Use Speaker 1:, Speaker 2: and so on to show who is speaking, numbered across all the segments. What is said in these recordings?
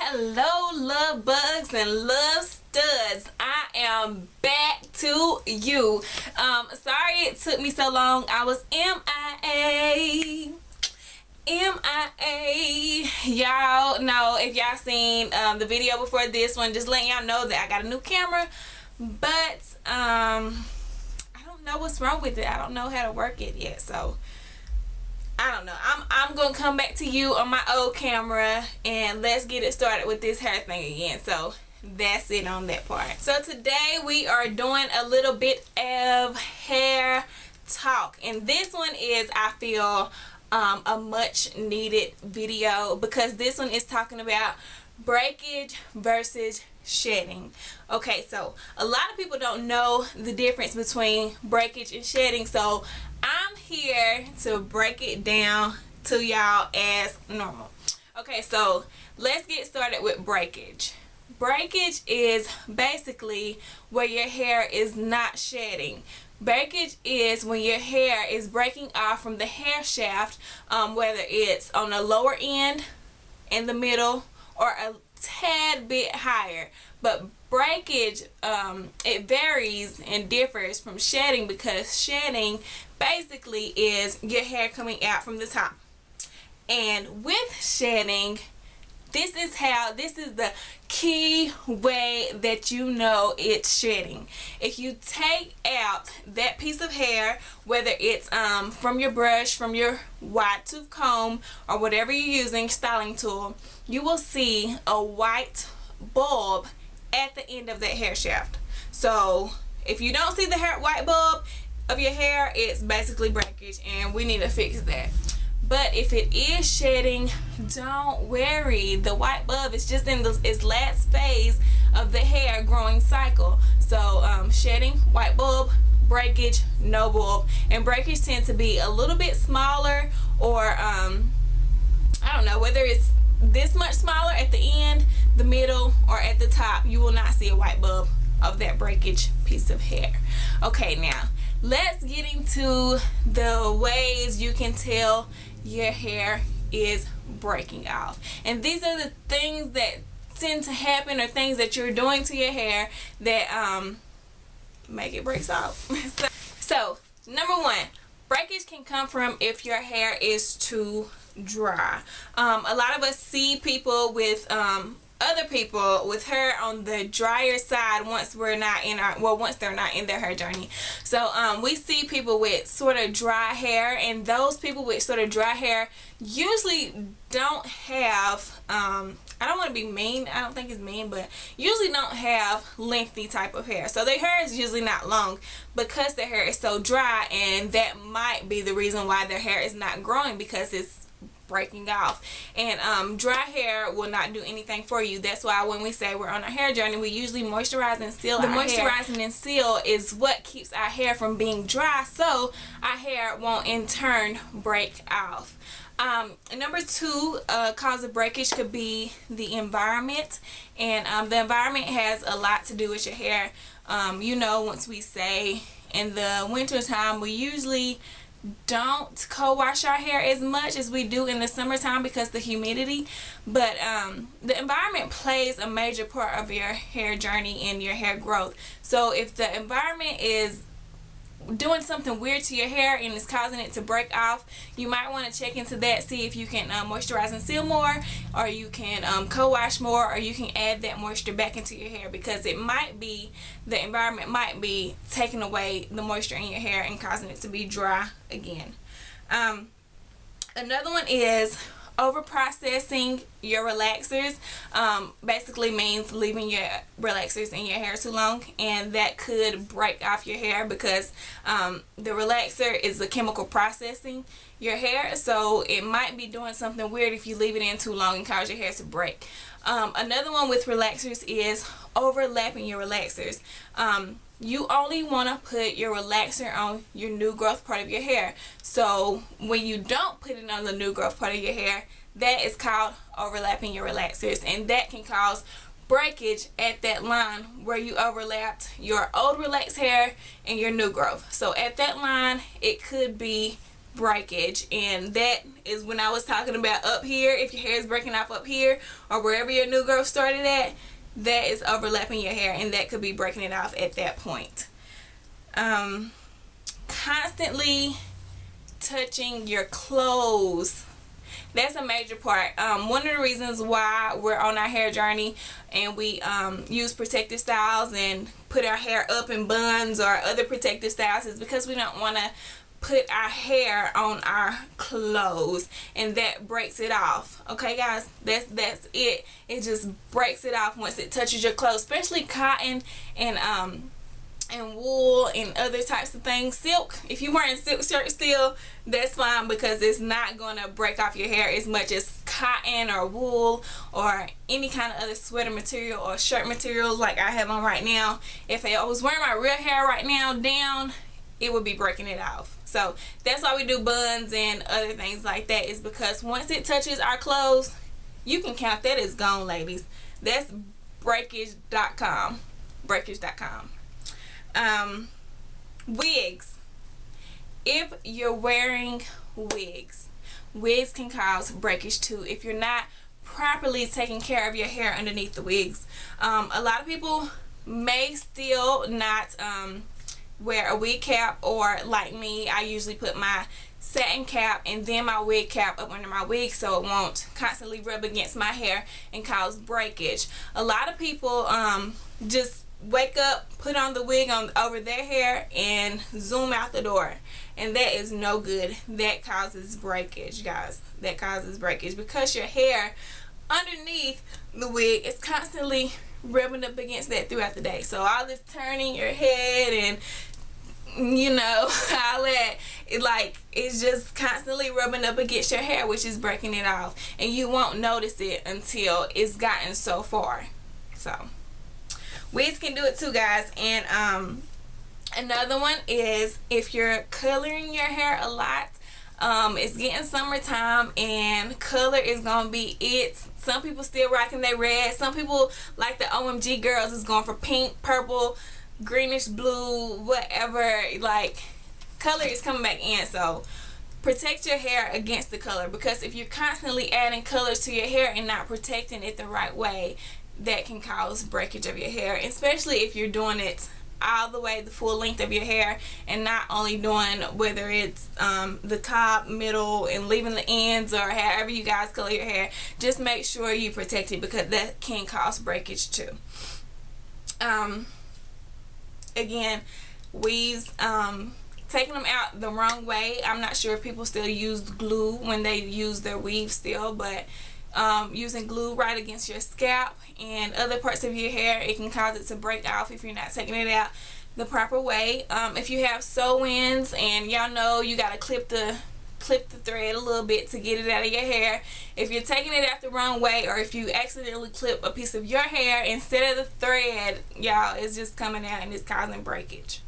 Speaker 1: Hello, love bugs and love studs. I am back to you. Sorry it took me so long. I was MIA. Y'all know, if y'all seen the video before this one, just letting y'all know that I got a new camera, but I don't know what's wrong with it. I don't know how to work it yet, so I don't know. I'm gonna come back to you on my old camera and let's get it started with this hair thing again. So that's it on that part. So today we are doing a little bit of hair talk, and this one is, I feel, a much needed video because this one is talking about breakage versus shedding. Okay, so a lot of people don't know the difference between breakage and shedding, so I'm here to break it down to y'all as normal. Okay, so let's get started with breakage. Breakage is basically where your hair is not shedding. Breakage is when your hair is breaking off from the hair shaft, whether it's on the lower end, in the middle, or a tad bit higher. But breakage, it varies and differs from shedding, because shedding basically is your hair coming out from the top. And with shedding, this is the key way that you know it's shedding. If you take out that piece of hair, whether it's from your brush, from your wide tooth comb, or whatever you're using, styling tool, you will see a white bulb at the end of that hair shaft. So if you don't see the white bulb of your hair, it's basically breakage, and we need to fix that. But if it is shedding, don't worry. The white bulb is just in its last phase of the hair growing cycle. So shedding, white bulb; breakage, no bulb. And breakage tend to be a little bit smaller, or I don't know, whether it's this much smaller at the end, the middle, or at the top, you will not see a white bulb of that breakage piece of hair. Okay, now let's get into the ways you can tell your hair is breaking off. And these are the things that tend to happen, or things that you're doing to your hair that make it breaks off. So number one, breakage can come from if your hair is too dry. A lot of us see people with other people with hair on the drier side once they're not in their hair journey. So we see people with sort of dry hair, and those people with sort of dry hair usually don't have I don't want to be mean, I don't think it's mean, but usually don't have lengthy type of hair. So their hair is usually not long because their hair is so dry, and that might be the reason why their hair is not growing, because it's breaking off. And dry hair will not do anything for you. That's why when we say we're on a hair journey, we usually moisturize and seal our hair. The moisturizing and seal is what keeps our hair from being dry, so our hair won't in turn break off. Number two cause of breakage could be the environment, and the environment has a lot to do with your hair. You know, once we say in the winter time, we usually don't co-wash our hair as much as we do in the summertime because the humidity, but the environment plays a major part of your hair journey and your hair growth. So if the environment is doing something weird to your hair and is causing it to break off, you might want to check into that, see if you can moisturize and seal more, or you can co-wash more, or you can add that moisture back into your hair, because it might be the environment might be taking away the moisture in your hair and causing it to be dry again. Another one is over processing your relaxers. Basically means leaving your relaxers in your hair too long, and that could break off your hair, because the relaxer is a chemical processing your hair, so it might be doing something weird if you leave it in too long and cause your hair to break. Another one with relaxers is overlapping your relaxers. You only want to put your relaxer on your new growth part of your hair. So when you don't put it on the new growth part of your hair, that is called overlapping your relaxers, and that can cause breakage at that line where you overlapped your old relaxed hair and your new growth. So at that line, it could be breakage, and that is when I was talking about up here. If your hair is breaking off up here or wherever your new growth started at, that is overlapping your hair, and that could be breaking it off at that point. Constantly touching your clothes, that's a major part. One of the reasons why we're on our hair journey and we use protective styles and put our hair up in buns or other protective styles is because we don't want to put our hair on our clothes, and that breaks it off. Okay guys, that's it. It just breaks it off once it touches your clothes, especially cotton and wool and other types of things. Silk, if you're wearing silk shirt still, that's fine because it's not gonna break off your hair as much as cotton or wool or any kind of other sweater material or shirt materials like I have on right now. If I was wearing my real hair right now down, it would be breaking it off. So that's why we do buns and other things like that, is because once it touches our clothes, you can count that as gone, ladies. That's breakage.com. Breakage.com. Wigs. If you're wearing wigs can cause breakage too if you're not properly taking care of your hair underneath the wigs. A lot of people may still not wear a wig cap, or like me, I usually put my satin cap and then my wig cap up under my wig so it won't constantly rub against my hair and cause breakage. A lot of people just wake up, put on the wig on over their hair and zoom out the door, and that is no good. That causes breakage, guys. That causes breakage because your hair underneath the wig is constantly rubbing up against that throughout the day. So all this turning your head and you know all that, it's just constantly rubbing up against your hair, which is breaking it off, and you won't notice it until it's gotten so far. So wigs can do it too, guys. And another one is if you're coloring your hair a lot. It's getting summertime and color is gonna be it. Some people still rocking their red. Some people, like the OMG girls, is going for pink, purple, greenish blue, whatever. Like, color is coming back in. So protect your hair against the color, because if you're constantly adding colors to your hair and not protecting it the right way, that can cause breakage of your hair, especially if you're doing it all the way the full length of your hair and not only doing whether it's the top, middle, and leaving the ends, or however you guys color your hair. Just make sure you protect it because that can cause breakage too. Again, weaves, taking them out the wrong way. I'm not sure if people still use glue when they use their weave still, but using glue right against your scalp and other parts of your hair, it can cause it to break off if you're not taking it out the proper way. If you have sew-ins, and y'all know you gotta clip the thread a little bit to get it out of your hair. If you're taking it out the wrong way, or if you accidentally clip a piece of your hair instead of the thread, y'all, it's just coming out and it's causing breakage.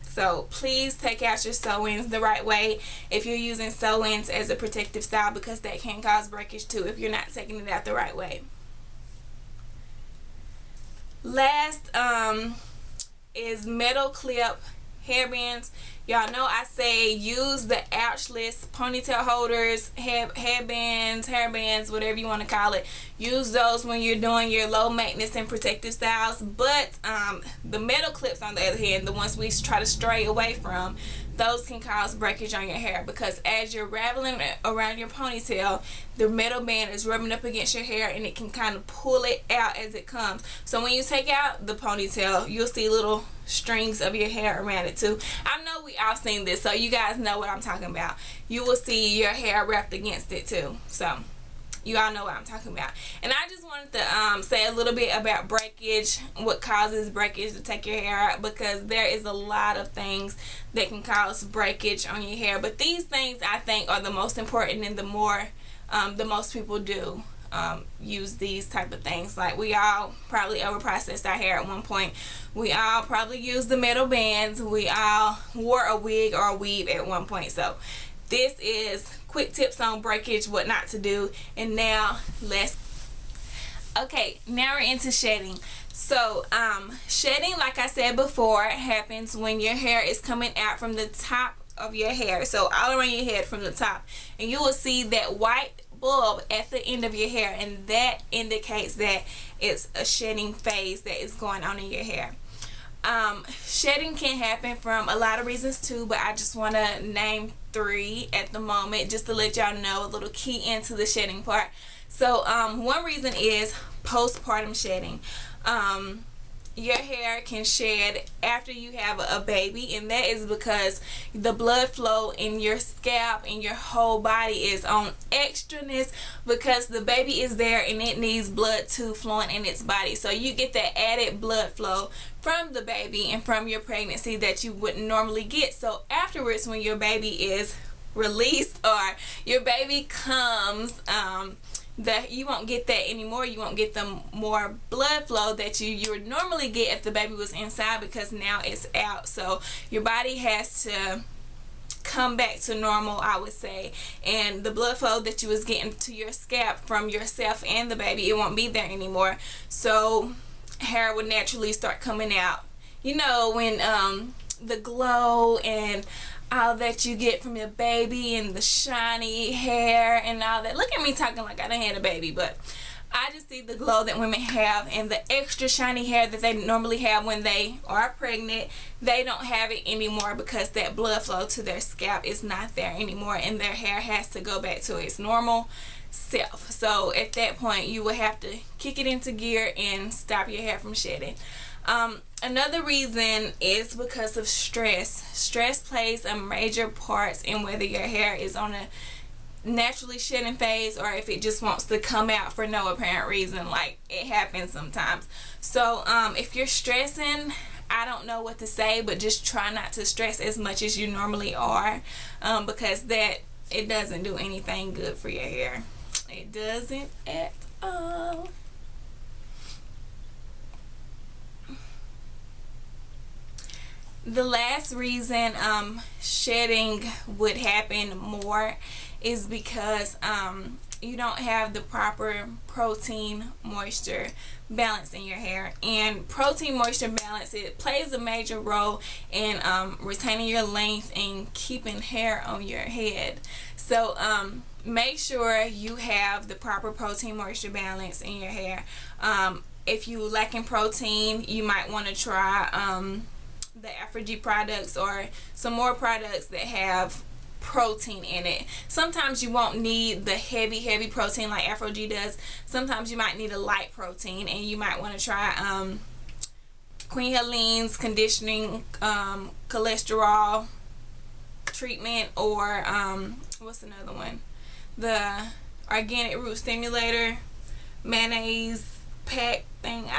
Speaker 1: So please take out your sew-ins the right way if you're using sew-ins as a protective style, because that can cause breakage too if you're not taking it out the right way. Last is metal clip hairbands. Y'all know I say use the ouchless ponytail holders, headbands, hairbands, whatever you want to call it. Use those when you're doing your low maintenance and protective styles. But the metal clips, on the other hand, the ones we try to stray away from, those can cause breakage on your hair, because as you're raveling around your ponytail, the metal band is rubbing up against your hair and it can kind of pull it out as it comes. So when you take out the ponytail, you'll see little strings of your hair around it too. I know we all seen this, so you guys know what I'm talking about. You will see your hair wrapped against it too. So you all know what I'm talking about. And I just wanted to say a little bit about breakage, what causes breakage to take your hair out, because there is a lot of things that can cause breakage on your hair. But these things I think are the most important, and the most people do use these type of things. Like, we all probably over processed our hair at one point. We all probably used the metal bands. We all wore a wig or a weave at one point. So this is quick tips on breakage, what not to do. And now now we're into shedding. So shedding, like I said before, happens when your hair is coming out from the top of your hair, so all around your head from the top, and you will see that white bulb at the end of your hair, and that indicates that it's a shedding phase that is going on in your hair. Shedding can happen from a lot of reasons too, but I just want to name 3 at the moment just to let y'all know a little key into the shedding part. So one reason is postpartum shedding. Your hair can shed after you have a baby, and that is because the blood flow in your scalp and your whole body is on extraness because the baby is there and it needs blood to flowing in its body. So you get that added blood flow from the baby and from your pregnancy that you wouldn't normally get. So afterwards, when your baby is released or your baby comes, that you won't get that anymore. You won't get the more blood flow that you would normally get if the baby was inside, because now it's out. So your body has to come back to normal, I would say, and the blood flow that you was getting to your scalp from yourself and the baby, it won't be there anymore. So hair would naturally start coming out. You know, when the glow and all that you get from your baby and the shiny hair and all that. Look at me talking like I done had a baby, but I just see the glow that women have and the extra shiny hair that they normally have when they are pregnant. They don't have it anymore because that blood flow to their scalp is not there anymore, and their hair has to go back to its normal self. So at that point, you will have to kick it into gear and stop your hair from shedding. Another reason is because of stress. Stress plays a major part in whether your hair is on a naturally shedding phase or if it just wants to come out for no apparent reason, like it happens sometimes. So if you're stressing, I don't know what to say, but just try not to stress as much as you normally are, because it doesn't do anything good for your hair. It doesn't at all. The last reason shedding would happen more is because you don't have the proper protein moisture balance in your hair. And protein moisture balance, it plays a major role in retaining your length and keeping hair on your head. So make sure you have the proper protein moisture balance in your hair. If you lack in protein, you might want to try the Afro-G products or some more products that have protein in it. Sometimes you won't need the heavy protein like Afro-G does. Sometimes you might need a light protein, and you might want to try Queen Helene's conditioning cholesterol treatment, or what's another one, the organic root stimulator mayonnaise pack thing.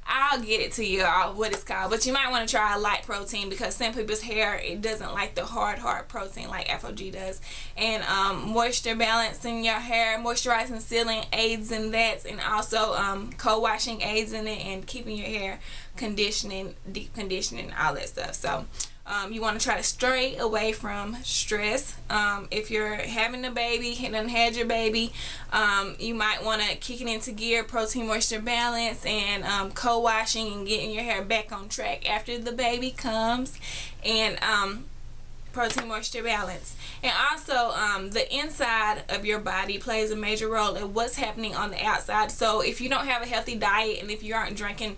Speaker 1: I'll get it to you all what it's called, but you might want to try a light protein because some people's hair, it doesn't like the hard protein like Afro-G does. And moisture balancing your hair, moisturizing, sealing aids in that, and also co-washing aids in it, and keeping your hair conditioning, deep conditioning, all that stuff. So you want to try to stray away from stress. If you're having a baby and done had your baby, you might want to kick it into gear, protein moisture balance, and co-washing and getting your hair back on track after the baby comes, and protein moisture balance. And also the inside of your body plays a major role in what's happening on the outside. So if you don't have a healthy diet, and if you aren't drinking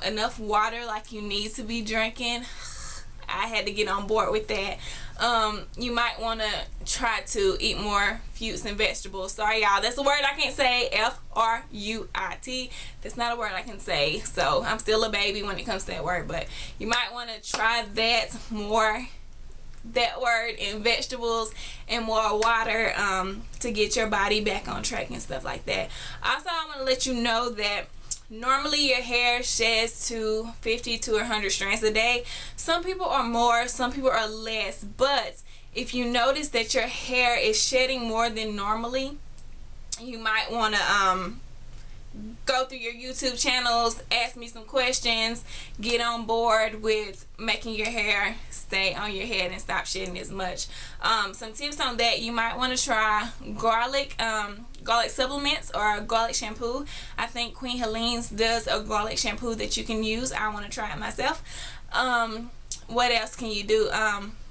Speaker 1: enough water like you need to be drinking, I had to get on board with that. You might want to try to eat more fruits and vegetables. Sorry y'all, that's a word I can't say. F-R-U-I-T. That's not a word I can say, so I'm still a baby when it comes to that word. But you might want to try that more, that word, in vegetables and more water, to get your body back on track and stuff like that. Also, I want to let you know that normally your hair sheds to 50 to 100 strands a day. Some people are more, some people are less. But if you notice that your hair is shedding more than normally, you might want to go through your YouTube channels, ask me some questions, get on board with making your hair stay on your head and stop shedding as much. Some tips on that: you might want to try garlic supplements or garlic shampoo. I think Queen Helene's does a garlic shampoo that you can use. I want to try it myself. what else can you do?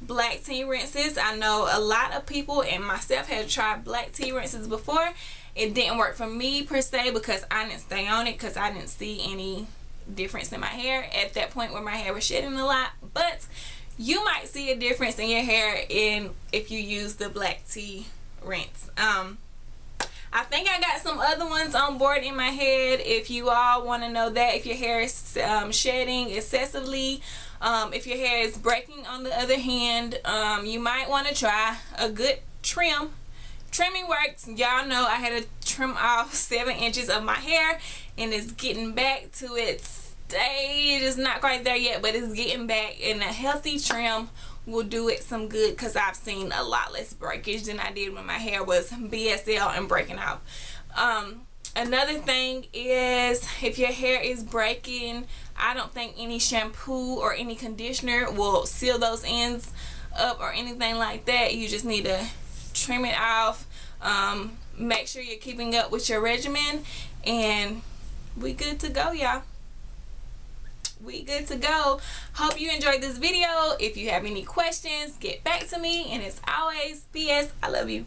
Speaker 1: Black tea rinses. I know a lot of people and myself have tried black tea rinses before. It didn't work for me per se because I didn't stay on it because I didn't see any difference in my hair at that point where my hair was shedding a lot. But you might see a difference in your hair if you use the black tea rinse. I think I got some other ones on board in my head if you all want to know that. If your hair is shedding excessively, if your hair is breaking on the other hand, you might want to try a good trim. Trimming works. Y'all know I had to trim off 7 inches of my hair and it's getting back to its stage. It's not quite there yet, but it's getting back, and a healthy trim will do it some good because I've seen a lot less breakage than I did when my hair was BSL and breaking out. Another thing is if your hair is breaking, I don't think any shampoo or any conditioner will seal those ends up or anything like that. You just need to trim it off. Make sure you're keeping up with your regimen, and we good to go, y'all. We good to go. Hope you enjoyed this video. If you have any questions, get back to me, and as always, PS, I love you.